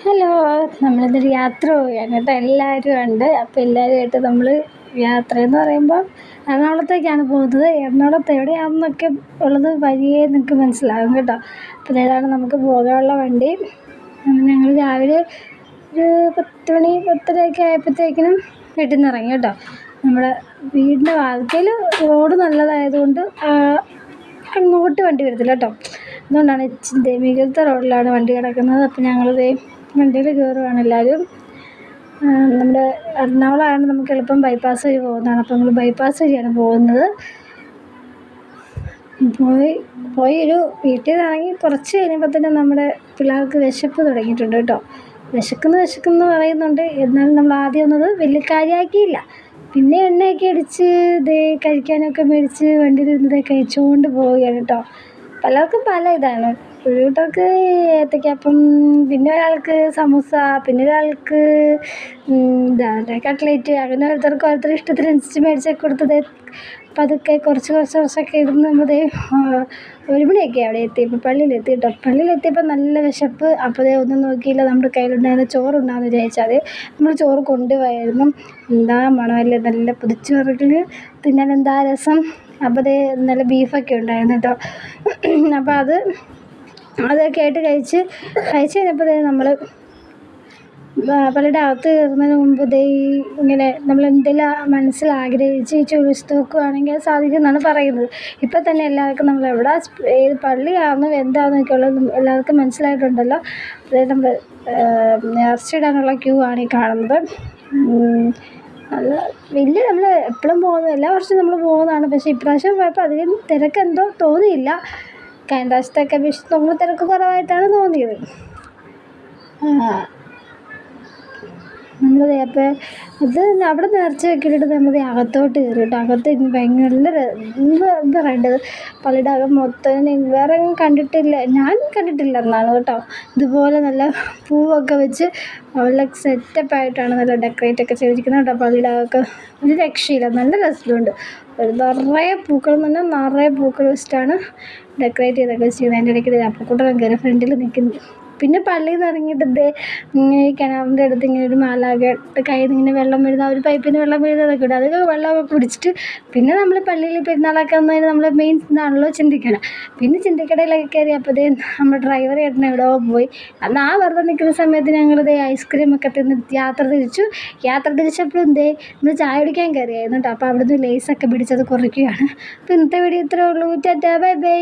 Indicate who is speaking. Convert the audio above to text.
Speaker 1: Hello, നമ്മളിന്നൊരു യാത്ര പോവുകയാണ് കേട്ടോ. എല്ലാവരും ഉണ്ട്. അപ്പോൾ എല്ലാവരുമായിട്ട് നമ്മൾ യാത്രയെന്ന് പറയുമ്പോൾ എറണാകുളത്തേക്കാണ് പോകുന്നത്. എറണാകുളത്ത് എവിടെയാണെന്നൊക്കെ ഉള്ളത് വഴിയേ നിങ്ങൾക്ക് മനസ്സിലാകും കേട്ടോ. അപ്പോൾ ഇതാണ് നമുക്ക് പോകാനുള്ള വണ്ടി. ഞങ്ങൾ രാവിലെ ഒരു 10 മണി 10:30 ആയപ്പോഴത്തേക്കിനും വീട്ടിൽ നിന്ന് ഇറങ്ങി കേട്ടോ. നമ്മുടെ വീടിൻ്റെ വാതിക്കൽ റോഡ് നല്ലതായതുകൊണ്ട് അങ്ങോട്ട് വണ്ടി വരത്തില്ല കേട്ടോ. അതുകൊണ്ടാണ് ഇച്ചിരി മികത്ത റോഡിലാണ് വണ്ടി കിടക്കുന്നത്. അപ്പോൾ ഞങ്ങളിതേ വണ്ടിയിൽ കയറുകയാണ് എല്ലാവരും. നമ്മുടെ എറണാകുളമാണ് നമുക്ക് എളുപ്പം ബൈപ്പാസ് വഴി പോകുന്നതാണ്. അപ്പോൾ നമ്മൾ ബൈപ്പാസ് വഴിയാണ് പോകുന്നത്. പോയി ഒരു വീട്ടിൽ നിന്ന് ഇറങ്ങി കുറച്ച് കഴിഞ്ഞപ്പോൾ തന്നെ നമ്മുടെ പിള്ളേർക്ക് വിശപ്പ് തുടങ്ങിയിട്ടുണ്ട് കേട്ടോ. വിശക്കുന്നു പറയുന്നുണ്ട്. എന്നാലും നമ്മൾ ആദ്യം ഒന്നത് വലിയ കാര്യമാക്കിയില്ല. പിന്നെ എണ്ണയൊക്കെ അടിച്ച് കഴിക്കാനൊക്കെ മേടിച്ച് വണ്ടിയിലിരുന്ന് കഴിച്ചുകൊണ്ട് പോവുകയാണ് കേട്ടോ. പലർക്കും പല ഇതാണ്. ഒരു കൂട്ടർക്ക് ഏത്തയ്ക്കാപ്പം, പിന്നെ ഒരാൾക്ക് സമൂസ, പിന്നെ ഒരാൾക്ക് കട്ട്ലേറ്റ്, അങ്ങനെ ഓരോരുത്തർ ഇഷ്ടത്തിനനുസരിച്ച് മേടിച്ചൊക്കെ കൊടുത്തത്. അപ്പം അതൊക്കെ കുറച്ചൊക്കെ ഇരുന്ന് നമ്മൾ 1 മണിയൊക്കെ അവിടെ എത്തിയപ്പോൾ പള്ളിയിലെത്തി കേട്ടോ. പള്ളിയിലെത്തിയപ്പോൾ നല്ല വിശപ്പ്. അപ്പോൾ ഒന്നും നോക്കിയില്ല, നമ്മുടെ കയ്യിലുണ്ടായിരുന്ന ചോറുണ്ടാകുമെന്ന് വിചാരിച്ചാൽ നമ്മൾ ചോറ് കൊണ്ടുപോയായിരുന്നു. എന്താ മണമല്ലേ, നല്ല പൊതിച്ചോറുകൾ തിന്നാൻ എന്താ രസം. അപ്പോൾ നല്ല ബീഫൊക്കെ ഉണ്ടായിരുന്നു കേട്ടോ. അപ്പോൾ അതൊക്കെ ആയിട്ട് കഴിച്ച് കഴിഞ്ഞപ്പോൾ നമ്മൾ പള്ളിയുടെ അകത്ത് കയറുന്നതിന് മുമ്പ് ഇങ്ങനെ നമ്മൾ എന്തെല്ലാം മനസ്സിൽ ആഗ്രഹിച്ച് ചോദിച്ചു നോക്കുകയാണെങ്കിൽ അത് സാധിക്കുമെന്നാണ് പറയുന്നത്. ഇപ്പം തന്നെ എല്ലാവർക്കും നമ്മൾ ഏത് പള്ളിയാണെന്നും എന്താണെന്നൊക്കെ ഉള്ളത് എല്ലാവർക്കും മനസ്സിലായിട്ടുണ്ടല്ലോ. അതായത് നമ്മൾ നേർച്ചയിടാനുള്ള ക്യൂ ആണ് ഈ കാണുന്നത്. നല്ല വലിയ നമ്മൾ എപ്പോഴും പോകുന്നത്, എല്ലാ വർഷവും നമ്മൾ പോകുന്നതാണ്. പക്ഷേ ഇപ്രാവശ്യം പോയപ്പോൾ അധികം തിരക്കെന്തോ തോന്നിയില്ല. കഴിഞ്ഞ പ്രാവശ്യത്തെയൊക്കെ അപേക്ഷിച്ച് നമ്മൾ തിരക്ക് കുറവായിട്ടാണ് തോന്നിയത്. നമ്മൾ അപ്പോൾ അത് അവിടെ നേർച്ചയൊക്കെ ഇട്ടിട്ട് നമ്മൾ അകത്തോട്ട് കയറി കേട്ടോ. അകത്ത് ഭയങ്കര എന്താ പറയേണ്ടത്, പള്ളിയുടെ അകം മൊത്തം വേറെ കണ്ടിട്ടില്ല, ഞാൻ കണ്ടിട്ടില്ല എന്നാണ് കേട്ടോ. ഇതുപോലെ നല്ല പൂവൊക്കെ വെച്ച് നല്ല സെറ്റപ്പായിട്ടാണ് നല്ല ഡെക്കറേറ്റ് ഒക്കെ ചെയ്തിരിക്കുന്നത് കേട്ടോ. പള്ളിയുടെ അകമൊക്കെ ഒരു രക്ഷയില്ല, നല്ല രസമുണ്ട്. നിറയെ പൂക്കൾ വെച്ചിട്ടാണ് ഡെക്കറേറ്റ് ചെയ്തൊക്കെ വെച്ചിരിക്കുന്നത്. അതിൻ്റെ ഇടയ്ക്ക് അപ്പക്കൂട്ടം കയറി ഫ്രണ്ടിൽ നിൽക്കുന്നത്. പിന്നെ പള്ളിയിൽ നിന്ന് ഇറങ്ങിയിട്ട് ഈ കിണറിൻ്റെ അടുത്ത് ഇങ്ങനെ ഒരു മാലാഖ കയ്യിൽ നിന്ന് ഇങ്ങനെ വെള്ളം വീഴുന്ന, ഒരു പൈപ്പിൽ നിന്ന് വെള്ളം വീഴുന്നതൊക്കെ ഉണ്ട്. അതൊക്കെ വെള്ളമൊക്കെ കുടിച്ചിട്ട് പിന്നെ നമ്മൾ പള്ളിയിൽ പെരുന്നാളൊക്കെ വന്നതിന് നമ്മൾ മെയിൻ ഇതാണല്ലോ ചിന്തിക്കണം. പിന്നെ ചിന്തിക്കടയിലൊക്കെ കയറി അപ്പോൾ നമ്മുടെ ഡ്രൈവർ ചേട്ടൻ എവിടെയോ പോയി. അന്ന് വെറുതെ നിൽക്കുന്ന സമയത്ത് ഞങ്ങളിത് ഐസ്ക്രീമൊക്കെ തിന്ന് യാത്ര തിരിച്ചപ്പോഴും നമ്മൾ ചായ കുടിക്കാൻ കയറിയായിരുന്നു കേട്ടോ. അപ്പോൾ അവിടുന്ന് ലേസൊക്കെ പിടിച്ചത് കുറയ്ക്കുകയാണ്. അപ്പോൾ ഇന്നത്തെ വീഡിയോ ഇത്രയേ ഉള്ളൂ. Tata, bye bye.